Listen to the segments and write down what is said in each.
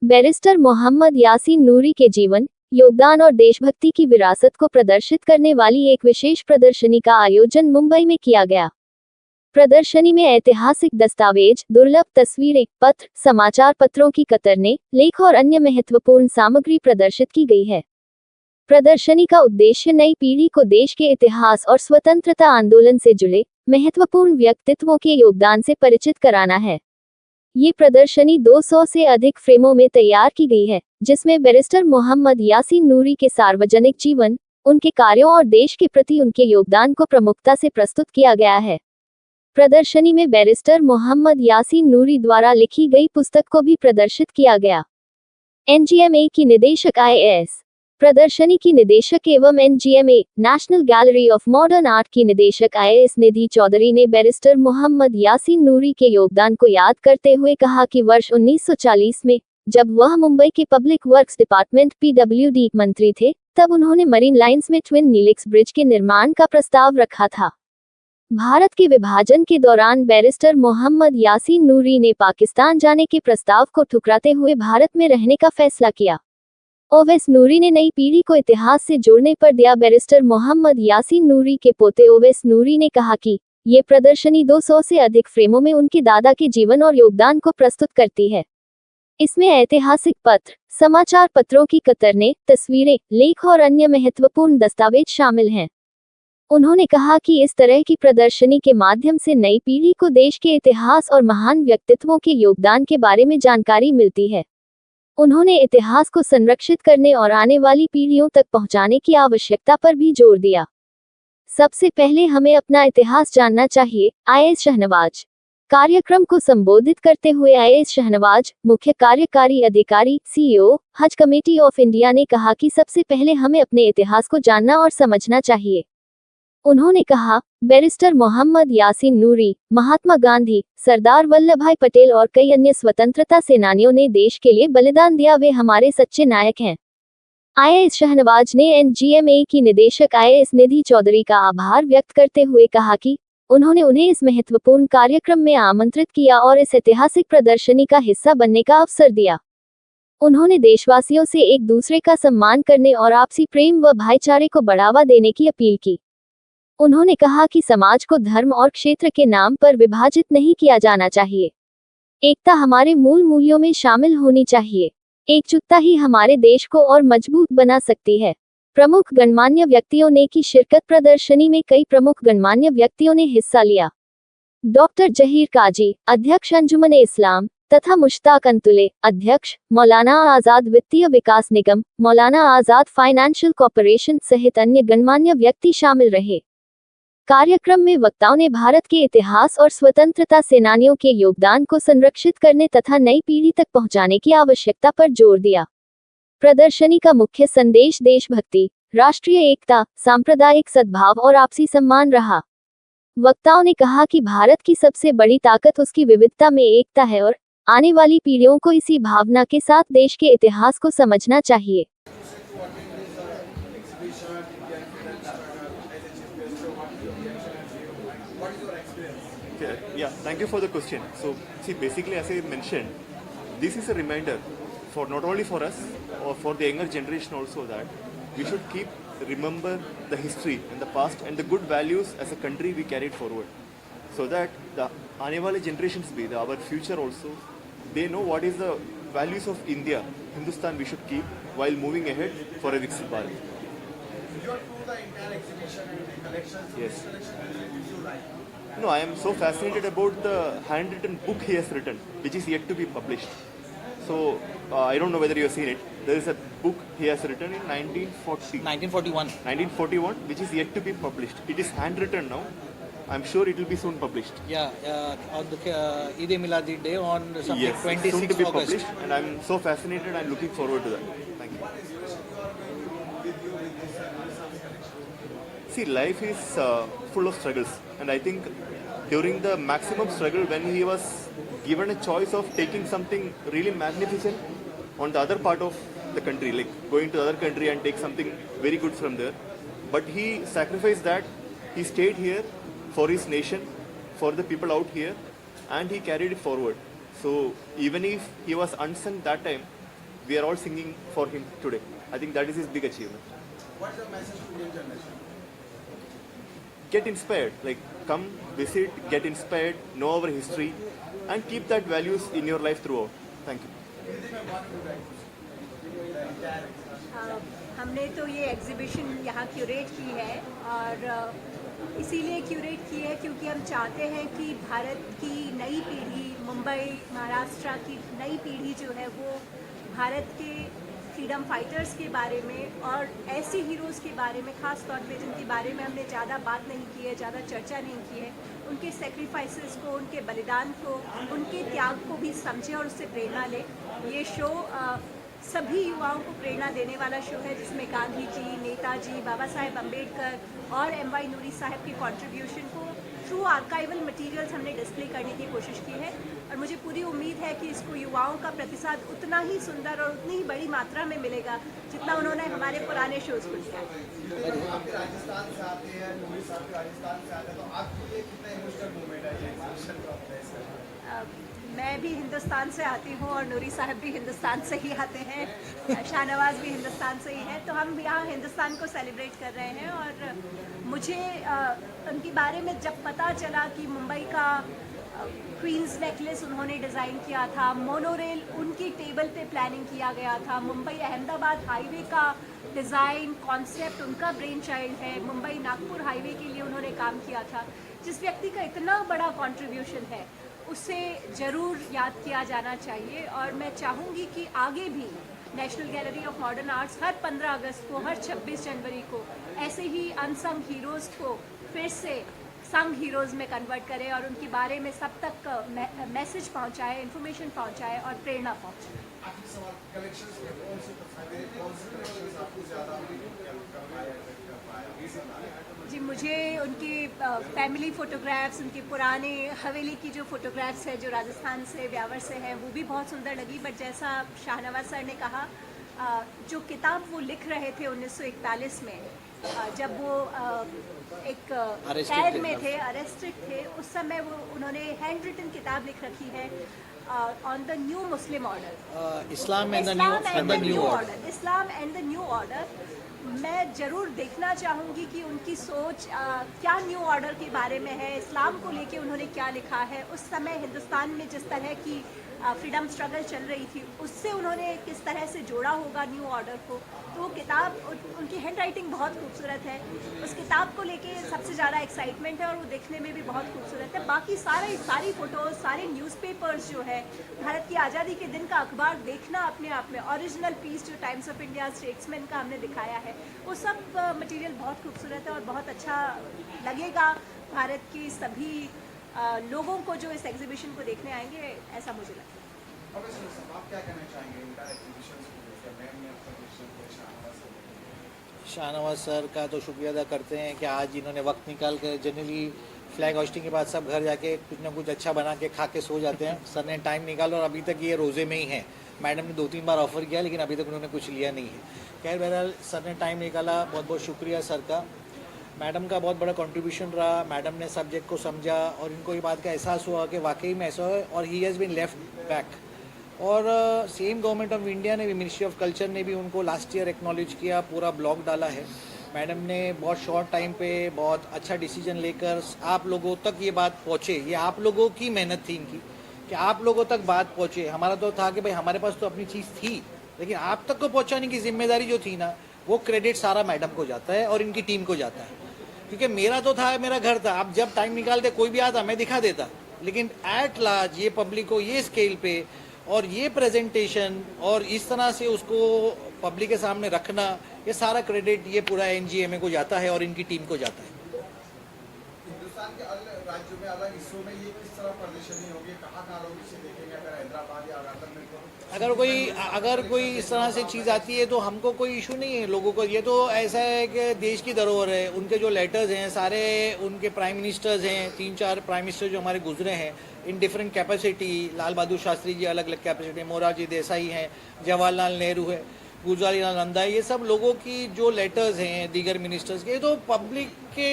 Barrister Mohammad Yasin नूरी के जीवन, योगदान और देशभक्ति की विरासत को प्रदर्शित करने वाली एक विशेष प्रदर्शनी का आयोजन मुंबई में किया गया। प्रदर्शनी में ऐतिहासिक दस्तावेज, दुर्लभ तस्वीरें, पत्र, समाचार पत्रों की कतरनें, लेख और अन्य महत्वपूर्ण सामग्री प्रदर्शित की गई है। प्रदर्शनी का उद्देश्य नई पीढ़ी को देश के इतिहास और स्वतंत्रता आंदोलन से जुड़े महत्वपूर्ण व्यक्तित्वों के योगदान से परिचित कराना है। ये प्रदर्शनी 200 से अधिक फ्रेमों में तैयार की गई है, जिसमें बैरिस्टर मोहम्मद यासीन नूरी के सार्वजनिक जीवन, उनके कार्यों और देश के प्रति उनके योगदान को प्रमुखता से प्रस्तुत किया गया है। प्रदर्शनी में बैरिस्टर मोहम्मद यासीन नूरी द्वारा लिखी गई पुस्तक को भी प्रदर्शित किया गया। एनजीएमए की निदेशक IAS प्रदर्शनी की निदेशक एवं NGMA national gallery of modern art की निदेशक IAS निधि चौधरी ने बैरिस्टर मोहम्मद यासीन नूरी के योगदान को याद करते हुए कहा कि वर्ष 1940 में, जब वह मुंबई के पब्लिक वर्क्स डिपार्टमेंट PWD मंत्री थे, तब उन्होंने मरीन लाइंस में ट्विन नीलिक्स ब्रिज के निर्माण का प्रस्ताव रखा था। भारत के विभाजन के दौरान बैरिस्टर मोहम्मद यासीन नूरी ने पाकिस्तान जाने के प्रस्ताव को ठुकराते हुए भारत में रहने का फैसला किया। ओवैस नूरी ने नई पीढ़ी को इतिहास से जोड़ने पर दिया। बैरिस्टर मोहम्मद यासीन नूरी के पोते ओवैस नूरी ने कहा कि ये प्रदर्शनी 200 से अधिक फ्रेमों में उनके दादा के जीवन और योगदान को प्रस्तुत करती है। इसमें ऐतिहासिक पत्र, समाचार पत्रों की कतरनें, तस्वीरें, लेख और अन्य महत्वपूर्ण दस्तावेज शामिल हैं। उन्होंने कहा कि इस तरह की प्रदर्शनी के माध्यम से नई पीढ़ी को देश के इतिहास और महान व्यक्तित्वों के योगदान के बारे में जानकारी मिलती है। उन्होंने इतिहास को संरक्षित करने और आने वाली पीढ़ियों तक पहुंचाने की आवश्यकता पर भी जोर दिया। सबसे पहले हमें अपना इतिहास जानना चाहिए। IAS शहनवाज कार्यक्रम को संबोधित करते हुए IAS शहनवाज, मुख्य कार्यकारी अधिकारी CEO, हज कमेटी ऑफ इंडिया ने कहा कि सबसे पहले हमें अपने इतिहास को जानना और समझना चाहिए। उन्होंने कहा, बैरिस्टर मोहम्मद यासीन नूरी, महात्मा गांधी, सरदार वल्लभभाई पटेल और कई अन्य स्वतंत्रता सेनानियों ने देश के लिए बलिदान दिया। वे हमारे सच्चे नायक हैं। IAS शहनवाज ने एनजीएमए की निदेशक IAS निधि चौधरी का आभार व्यक्त करते हुए कहा कि उन्होंने उन्हें इस महत्वपूर्ण कार्यक्रम में आमंत्रित किया और इस ऐतिहासिक प्रदर्शनी का हिस्सा बनने का अवसर दिया। उन्होंने देशवासियों से एक दूसरे का सम्मान करने और आपसी प्रेम व भाईचारे को बढ़ावा देने की अपील की। उन्होंने कहा कि समाज को धर्म और क्षेत्र के नाम पर विभाजित नहीं किया जाना चाहिए। एकता हमारे मूल मूल्यों में शामिल होनी चाहिए। एकजुटता ही हमारे देश को और मजबूत बना सकती है। प्रमुख गणमान्य व्यक्तियों ने की शिरकत। प्रदर्शनी में कई प्रमुख गणमान्य व्यक्तियों ने हिस्सा लिया। डॉक्टर जहीर काजी, अध्यक्ष अंजुमन-ए इस्लाम, तथा मुश्ताक अंतुले, अध्यक्ष, मौलाना आजाद वित्तीय विकास निगम, मौलाना आजाद फाइनेंशियल कॉर्पोरेशन सहित अन्य गणमान्य व्यक्ति शामिल रहे। कार्यक्रम में वक्ताओं ने भारत के इतिहास और स्वतंत्रता सेनानियों के योगदान को संरक्षित करने तथा नई पीढ़ी तक पहुंचाने की आवश्यकता पर जोर दिया। प्रदर्शनी का मुख्य संदेश देशभक्ति, राष्ट्रीय एकता, सांप्रदायिक सद्भाव और आपसी सम्मान रहा। वक्ताओं ने कहा कि भारत की सबसे बड़ी ताकत उसकी विविधता में एकता है और आने वाली पीढ़ियों को इसी भावना के साथ देश के इतिहास को समझना चाहिए। Yeah, thank you for the question. So, see, basically, as I mentioned, this is a reminder for not only for us or for the younger generation also that we should keep remember the history and the past and the good values as a country we carried forward, so that the aane wale generations be our future also, they know what is the values of India, Hindustan we should keep while moving ahead for a Viksit Bharat. You do the entire exhibition and the collections. Yes. You like. No, I am so fascinated about the handwritten book he has written, which is yet to be published. So, I don't know whether you have seen it. There is a book he has written in 1941, which is yet to be published. It is handwritten now. I'm sure it will be soon published. Yeah, on the Eid-e-Miladi day on something Yes, 26th soon to be August. published, and I'm so fascinated. I'm looking forward to that. Thank you. See, life is full of struggles, and I think during the maximum struggle, when he was given a choice of taking something really magnificent on the other part of the country, like going to the other country and take something very good from there, but he sacrificed that. He stayed here for his nation, for the people out here, and he carried it forward. So even if he was unsung that time, we are all singing for him today. I think that is his big achievement. What's the message to young generation? Get inspired, like come visit, get inspired, know our history, and keep that values in your life throughout. Thank you. हमने तो ये exhibition यहाँ curate की है और इसीलिए curate की है क्योंकि हम चाहते हैं कि भारत की नई पीढ़ी, मुंबई महाराष्ट्र की नई पीढ़ी जो है वो भारत के फ्रीडम फाइटर्स के बारे में और ऐसे हीरोज़ के बारे में, ख़ास तौर पे जिनके बारे में हमने ज़्यादा बात नहीं की है, ज़्यादा चर्चा नहीं की है, उनके सेक्रीफाइसेस को, उनके बलिदान को, उनके त्याग को भी समझे और उससे प्रेरणा ले। ये शो सभी युवाओं को प्रेरणा देने वाला शो है जिसमें गांधी जी, नेताजी, बाबा साहेब अम्बेडकर और एम.वाई. नूरी साहब के कंट्रीब्यूशन को थ्रू आर्काइवल मटेरियल्स हमने डिस्प्ले करने की कोशिश की है और मुझे पूरी उम्मीद है कि इसको युवाओं का प्रतिसाद उतना ही सुंदर और उतनी ही बड़ी मात्रा में मिलेगा जितना उन्होंने हमारे पुराने शोज़ को दिया है। आप राजस्थान से आते हैं, नूरी साहब राजस्थान से आते हैं, तो आपके लिए कितना इमोशनल मोमेंट है ये एग्जीबिशन का अपने? मैं भी हिंदुस्तान से आती हूँ और नूरी साहब भी हिंदुस्तान से ही आते हैं, शाहनवाज भी हिंदुस्तान से ही है, तो हम यहाँ हिंदुस्तान को सेलिब्रेट कर रहे हैं। और मुझे उनके बारे में जब पता चला कि मुंबई का क्वींस नेकलेस उन्होंने डिज़ाइन किया था, मोनोरेल उनकी टेबल पे प्लानिंग किया गया था, मुंबई अहमदाबाद हाईवे का डिज़ाइन कॉन्सेप्ट उनका ब्रेन चाइल्ड है, मुंबई नागपुर हाईवे के लिए उन्होंने काम किया था। जिस व्यक्ति का इतना बड़ा कंट्रीब्यूशन है उसे ज़रूर याद किया जाना चाहिए और मैं चाहूँगी कि आगे भी national gallery of modern arts हर 15 अगस्त को, हर 26 जनवरी को ऐसे ही अनसंग हीरोज़ को फिर से संग हीरोज़ में कन्वर्ट करें और उनके बारे में सब तक मैसेज पहुँचाए, इन्फॉर्मेशन पहुँचाए और प्रेरणा पहुँचाए। आखिरी सवाल, कलेक्शंस में कौन से कलेक्शंस आपको ज़्यादा जी, मुझे उनकी फैमिली फ़ोटोग्राफ्स, उनके पुराने हवेली की जो फ़ोटोग्राफ्स है जो राजस्थान से, ब्यावर से हैं, वो भी बहुत सुंदर लगी। बट जैसा शाहनवाज सर ने कहा, जो किताब वो लिख रहे थे 1941 में, जब वो एक कैद में थे, अरेस्टेड थे, उस समय वो उन्होंने हैंड रिटन किताब लिख रखी है on the new Muslim order, Islam and the new order. Islam and the new order. मैं ज़रूर देखना चाहूँगी कि उनकी सोच क्या न्यू ऑर्डर के बारे में है, इस्लाम को लेके उन्होंने क्या लिखा है, उस समय हिंदुस्तान में जिस तरह की फ्रीडम स्ट्रगल चल रही थी उससे उन्होंने किस तरह से जोड़ा होगा न्यू ऑर्डर को। तो वो किताब, उनकी हैंड राइटिंग बहुत खूबसूरत है, उस किताब को लेके सबसे ज़्यादा एक्साइटमेंट है और वो देखने में भी बहुत खूबसूरत है। बाकी सारी फ़ोटोज़, सारे न्यूज़पेपर्स जो है, भारत की आज़ादी के दिन का अखबार देखना अपने आप में, ओरिजिनल पीस जो टाइम्स ऑफ इंडिया, स्टेट्समैन का हमने दिखाया है, वो सब मटेरियल बहुत खूबसूरत है और बहुत अच्छा लगेगा भारत की सभी लोगों को जो इस एग्जीबिशन को देखने आएंगे, ऐसा मुझे लगता है। आप क्या कहना चाहेंगे इंटर एग्जीबिशन को लेकर? शाहनवाज सर का तो शुक्रिया अदा करते हैं कि आज इन्होंने वक्त निकाल कर, जनरली फ्लैग होस्टिंग के बाद सब घर जाके कुछ ना कुछ अच्छा बना के खा के सो जाते हैं, सर ने टाइम निकाला और अभी तक ये रोज़े में ही हैं। मैडम ने 2-3 बार ऑफ़र किया लेकिन अभी तक उन्होंने कुछ लिया नहीं है। खैर बहरहाल सर ने टाइम निकाला, बहुत बहुत शुक्रिया सर का। मैडम का बहुत बड़ा कंट्रीब्यूशन रहा, मैडम ने सब्जेक्ट को समझा और इनको ये बात का एहसास हुआ कि वाकई में ऐसा है और he has been left back. और सेम गवर्नमेंट ऑफ इंडिया ने भी, मिनिस्ट्री ऑफ कल्चर ने भी उनको लास्ट ईयर एक्नॉलेज किया, पूरा ब्लॉग डाला है। मैडम ने बहुत शॉर्ट टाइम पे बहुत अच्छा डिसीजन लेकर आप लोगों तक ये बात पहुँचे, ये आप लोगों की मेहनत थी इनकी कि आप लोगों तक बात पहुँचे। हमारा तो था कि भाई हमारे पास तो अपनी चीज़ थी, लेकिन आप तक को पहुँचाने की जिम्मेदारी जो थी ना, वो क्रेडिट सारा मैडम को जाता है और इनकी टीम को जाता है। क्योंकि मेरा तो था, मेरा घर था, आप जब टाइम निकालते कोई भी आता मैं दिखा देता, लेकिन एट लार्ज ये पब्लिक को ये स्केल पे और ये प्रेजेंटेशन और इस तरह से उसको पब्लिक के सामने रखना, ये सारा क्रेडिट ये पूरा एनजीएमए को जाता है और इनकी टीम को जाता है। हिंदुस्तान के अलग राज्यों में, अलग हिस्सों में ये किस तरह प्रदर्शनी होगी, कहाँ लोग इसे देखेंगे? अगर हैदराबाद या अगर अगर कोई इस तरह से चीज़ आती है तो हमको कोई इशू नहीं है लोगों को। ये तो ऐसा है कि देश की धरोहर है, उनके जो लेटर्स हैं सारे उनके प्राइम मिनिस्टर्स हैं, 3-4 प्राइम मिनिस्टर जो हमारे गुजरे हैं in different capacity, Lal Bahadur Shastri ji अलग अलग कैपेसिटी, मोरारजी देसाई हैं, जवाहरलाल नेहरू है, गुजराती लाल नंदा है, ये सब लोगों की जो लेटर्स हैं दीगर मिनिस्टर्स के, तो पब्लिक के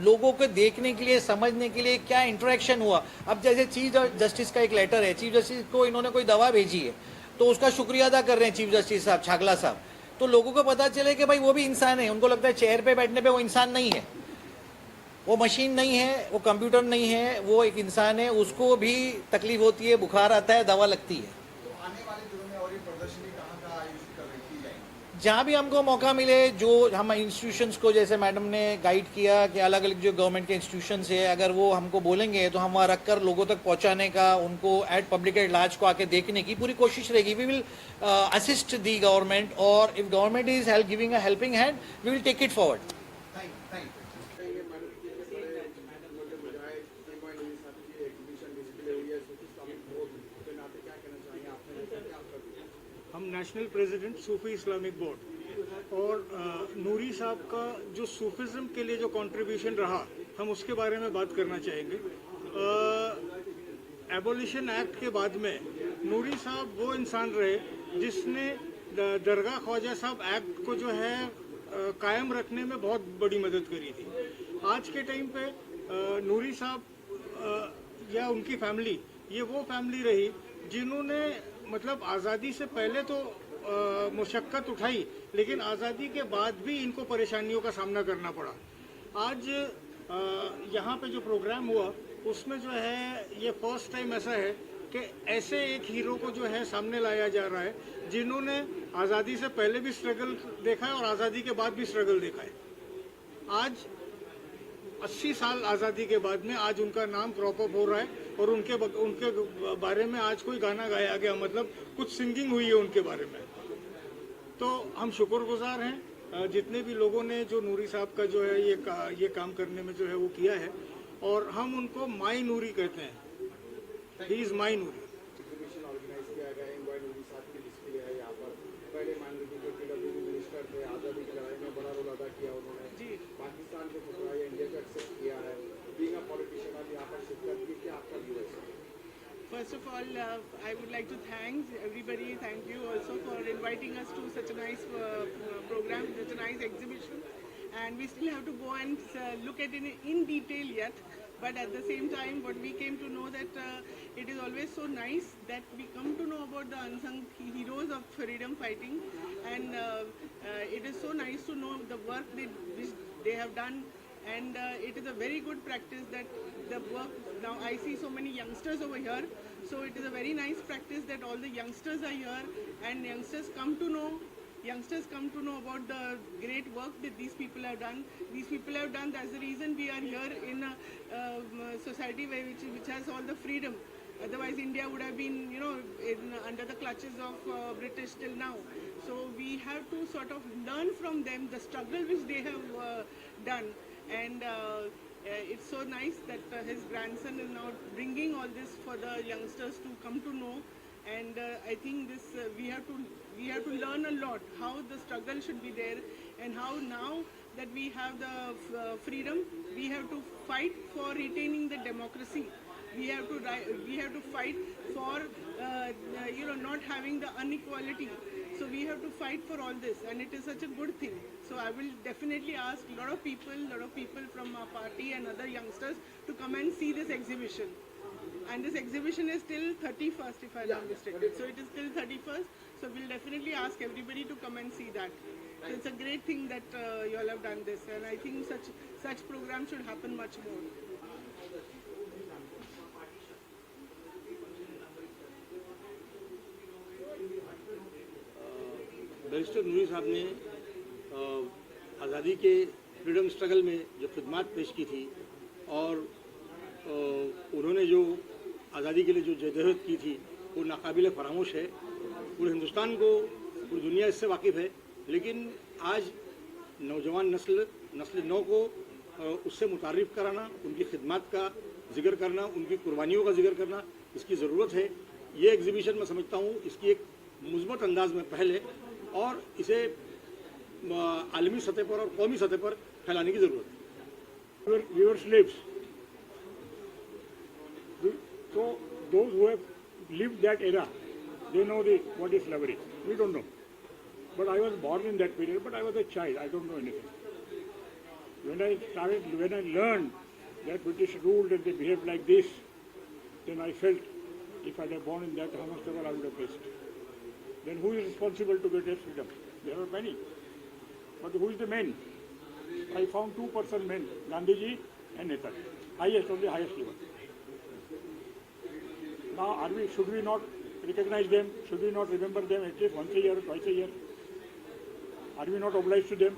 लोगों को देखने के लिए, समझने के लिए क्या इंटरेक्शन हुआ। अब जैसे चीफ जस्टिस का एक लेटर है, चीफ जस्टिस को इन्होंने कोई दवा भेजी है, तो उसका शुक्रिया अदा कर रहे हैं चीफ जस्टिस साहब छागला साहब। तो लोगों को पता चले कि भाई वो भी इंसान है। उनको लगता है चेयर पे बैठने पे वो इंसान नहीं है, वो मशीन नहीं है, वो कंप्यूटर नहीं है, वो एक इंसान है, उसको भी तकलीफ होती है, बुखार आता है, दवा लगती है। तो आने वाले दिनों में और ये प्रदर्शनी कहाँ आयोजित की जाएगी? जहाँ भी हमको मौका मिले, जो हम इंस्टीट्यूशंस को, जैसे मैडम ने गाइड किया कि अलग अलग जो गवर्नमेंट के इंस्टीट्यूशंस है, अगर वो हमको बोलेंगे तो हम वहाँ रख कर लोगों तक पहुँचाने का, उनको एट पब्लिक एट लार्ज को आके देखने की पूरी कोशिश रहेगी। We will assist the government, और if government is giving a helping hand, we will take it forward. हम national president Sufi Islamic board और नूरी साहब का जो सूफिज़म के लिए जो कंट्रीब्यूशन रहा, हम उसके बारे में बात करना चाहेंगे। एबोलिशन एक्ट के बाद में नूरी साहब वो इंसान रहे जिसने दरगाह ख्वाजा साहब एक्ट को जो है कायम रखने में बहुत बड़ी मदद करी थी। आज के टाइम पे नूरी साहब या उनकी फैमिली, ये वो फैमिली रही जिन्होंने मतलब आज़ादी से पहले तो मुशक्क़त उठाई, लेकिन आज़ादी के बाद भी इनको परेशानियों का सामना करना पड़ा। आज यहाँ पे जो प्रोग्राम हुआ उसमें जो है ये फर्स्ट टाइम ऐसा है कि ऐसे एक हीरो को जो है सामने लाया जा रहा है जिन्होंने आज़ादी से पहले भी स्ट्रगल देखा है और आज़ादी के बाद भी स्ट्रगल देखा है। आज 80 साल आज़ादी के बाद में आज उनका नाम क्रॉप अप हो रहा है और उनके बारे में आज कोई गाना गाया गया, मतलब कुछ सिंगिंग हुई है उनके बारे में। तो हम शुक्रगुजार हैं जितने भी लोगों ने जो नूरी साहब का जो है ये काम करने में जो है वो किया है, और हम उनको माई नूरी कहते हैं। He is Mai Noori. Exhibition organise किया गया है, नूरी साहब की डिस्प्ले है यहाँ पर। पहले माननीय जो PWD मिनिस्टर थे, आज़ादी की लड़ाई में बड़ा रोल अदा किया उन्होंने जी। पाकिस्तान को ठुकराया, इंडिया को एक्सेप्ट किया है। बीइंग अ पॉलिटिशियन आप यहाँ पर शिरकत की, क्या आपका व्यू है? First of all, I would like to thank everybody. Thank you also for inviting us to such a nice program, such a nice exhibition. And we still have to go and look at it in detail yet. But at the same time, what we came to know that it is always so nice that we come to know about the unsung heroes of freedom fighting. And it is so nice to know the work which they have done. And it is a very good practice that the work, now I see so many youngsters over here, so it is a very nice practice that all the youngsters are here and youngsters come to know about the great work that these people have done. These people have done, that's the reason we are here in a society which has all the freedom. Otherwise India would have been, under the clutches of British till now. So we have to sort of learn from them the struggle which they have done. And it's so nice that his grandson is now bringing all this for the youngsters to come to know. And I think this we have to learn a lot how the struggle should be there, and how now that we have the freedom, we have to fight for retaining the democracy. We have to fight for not having the inequality. So we have to fight for all this, and it is such a good thing. So I will definitely ask a lot of people from our party and other youngsters to come and see this exhibition. And this exhibition is till 31st, if I'm not mistaken. So it is till 31st. So we'll definitely ask everybody to come and see that. So it's a great thing that you all have done this, and I think such programs should happen much more. Barrister Noori Sahab ने आज़ादी के freedom struggle में जो खिदमत पेश की थी, और उन्होंने जो आज़ादी के लिए जो जदोजहद की थी वो नाकाबिल फरामोश है। पूरे हिंदुस्तान को, पूरी दुनिया इससे वाकिफ़ है, लेकिन आज नौजवान नस्ल नौ को उससे मुतारिफ़ कराना, उनकी खिदमत का जिक्र करना, उनकी कुर्बानियों का जिक्र करना, इसकी ज़रूरत है। ये एग्ज़िबिशन मैं समझता हूँ इसकी एक मुस्बत अंदाज में पहल है, और इसे आलमी सतह पर और कौमी सतह पर फैलाने की ज़रूरत है। We were slaves. So those who have lived that era, they know what is slavery. We don't know. But I was born in that period, but I was a child. I don't know anything. When I learned that British ruled and they behaved like this, then I felt if I had born in that, how much trouble I would have faced. Then who is responsible to get their freedom? There are many. But who is the man? I found 2% men, Gandhiji and Netaji. Highest, on the highest level. Now, should we not recognize them? Should we not remember them at least once a year or twice a year? Are we not obliged to them?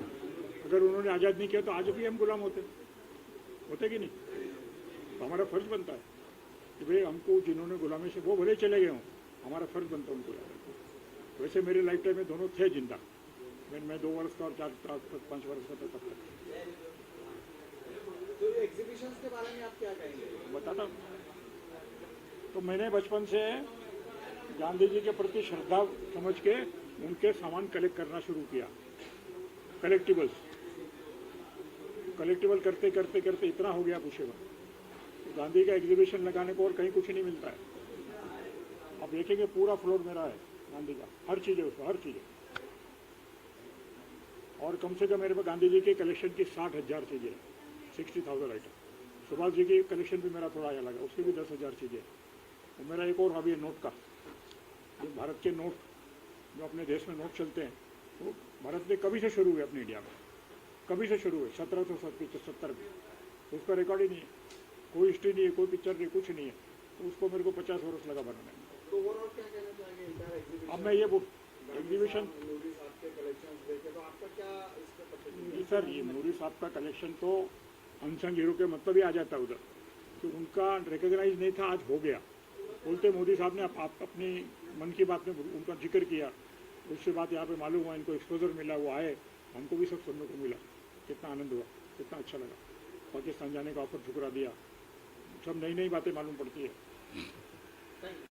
अगर उन्होंने आज़ाद नहीं किया तो आज भी हम गुलाम होते कि नहीं? तो हमारा फर्ज बनता है कि भाई हमको जिन्होंने गुलामी से वो भले चले गए हों, हमारा फर्ज बनता है उनको याद रखना। वैसे मेरे लाइफ टाइम में दोनों थे जिंदा, मैं 2 वर्ष का और 5 वर्ष का था तब तक। तो एग्जीबिशंस के बारे में आप क्या कहेंगे? बताता हूँ। तो मैंने बचपन से गांधी जी के प्रति श्रद्धा समझ के उनके सामान कलेक्ट करना शुरू किया। कलेक्टिबल करते करते करते इतना हो गया पूछे मत। तो गांधी का एग्जीबिशन लगाने को और कहीं कुछ नहीं मिलता है। आप देखेंगे पूरा फ्लोर मेरा है गांधी का, हर चीज़ है उसमें, हर चीज़ है। और कम से कम मेरे पास गांधी जी के कलेक्शन की 60,000 चीज़ें, 60,000 आइटम। सुभाष जी की कलेक्शन भी मेरा थोड़ा अलग है, उसकी भी 10,000 चीज़ें। और मेरा एक और हॉबी है नोट का। जो भारत के नोट, जो अपने देश में नोट चलते हैं, वो भारत में कभी से शुरू हुए अपने इंडिया में, कभी से शुरू हुए 1770 में। तो उसका रिकॉर्ड ही नहीं है, कोई हिस्ट्री नहीं है, कोई पिक्चर नहीं, कुछ नहीं है। तो उसको मेरे को 50 वर्ष लगा बनाने में। तो ओवरऑल क्या कहना चाहेंगे इंटायर एग्जीबिशन? अब मैं ये एग्जीबिशन नूरी साहब के कलेक्शंस देखे तो आपका क्या इस पे जी सर, ये नूरी साहब का कलेक्शन तो अनसंग हीरो के मतलब ही आ जाता है उधर कि उनका रिकॉग्नाइज नहीं था, आज हो गया। बोलते मोदी साहब ने आप अपनी मन की बात में उनका जिक्र किया, उससे बात यहाँ पे मालूम हुआ, इनको एक्सपोजर मिला, वो आए, हमको भी सब सुनने को मिला। कितना आनंद हुआ, कितना अच्छा लगा। पाकिस्तान जाने का ऑफर ठुकरा दिया, सब नई नई बातें मालूम पड़ती है।